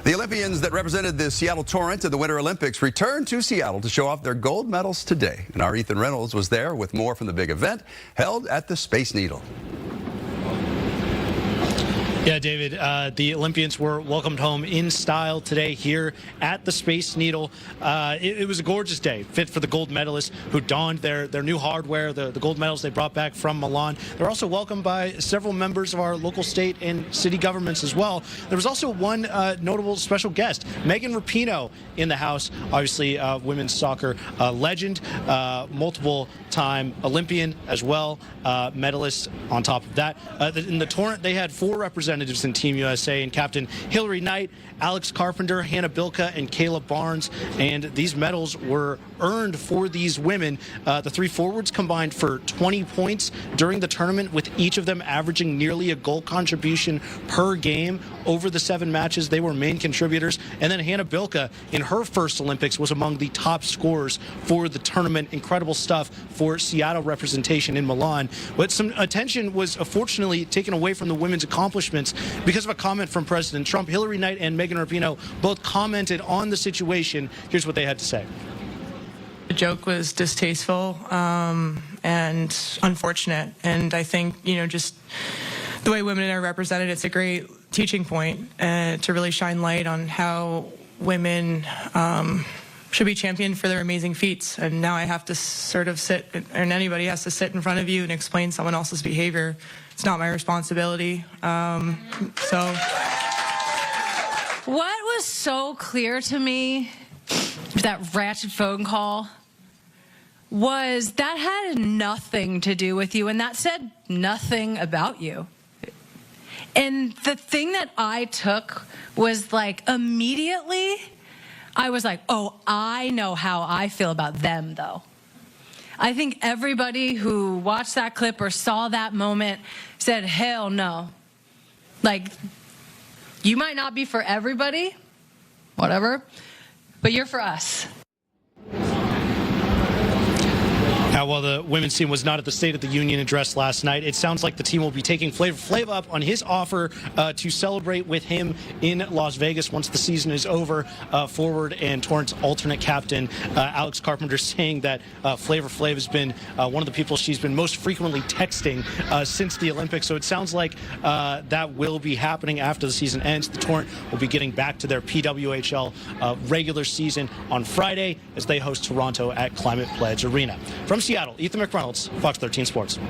The Olympians that represented the Seattle Torrent in the Winter Olympics returned to Seattle to show off their gold medals today. And our Ethan Reynolds was there with more from the big event held at the Space Needle. Yeah, David, the Olympians were welcomed home in style today here at the Space Needle. It was a gorgeous day, fit for the gold medalists who donned their new hardware, the gold medals they brought back from Milan. They were also welcomed by several members of our local, state, and city governments as well. There was also one notable special guest, Megan Rapinoe, in the house, obviously women's soccer legend, multiple-time Olympian as well, medalist on top of that. In the Torrent, they had 4 representatives in Team USA, and Captain Hillary Knight, Alex Carpenter, Hannah Bilka, and Kayla Barnes. And these medals were earned for these women. The 3 forwards combined for 20 points during the tournament, with each of them averaging nearly a goal contribution per game over the 7 matches. They were main contributors. And then Hannah Bilka, in her first Olympics, was among the top scorers for the tournament. Incredible stuff for Seattle representation in Milan. But some attention was unfortunately taken away from the women's accomplishments because of a comment from President Trump. Hillary Knight and Megan Rapinoe both commented on the situation. Here's what they had to say. The joke was distasteful and unfortunate, and I think, just the way women are represented, it's a great teaching point to really shine light on how women should be championed for their amazing feats. And now I have to sort of sit, and anybody has to sit in front of you and explain someone else's behavior. It's not my responsibility. What was so clear to me with that ratchet phone call was that had nothing to do with you, and that said nothing about you. And the thing that I took was, like, immediately I was like, oh, I know how I feel about them, though. I think everybody who watched that clip or saw that moment said, hell no. Like, you might not be for everybody, whatever, but you're for us. Now, while the women's team was not at the State of the Union address last night, it sounds like the team will be taking Flavor Flav up on his offer to celebrate with him in Las Vegas once the season is over. Forward and Torrent's alternate captain, Alex Carpenter, saying that Flavor Flav has been one of the people she's been most frequently texting since the Olympics. So it sounds like that will be happening after the season ends. The Torrent will be getting back to their PWHL regular season on Friday as they host Toronto at Climate Pledge Arena. From Seattle, Ethan McReynolds, Fox 13 Sports.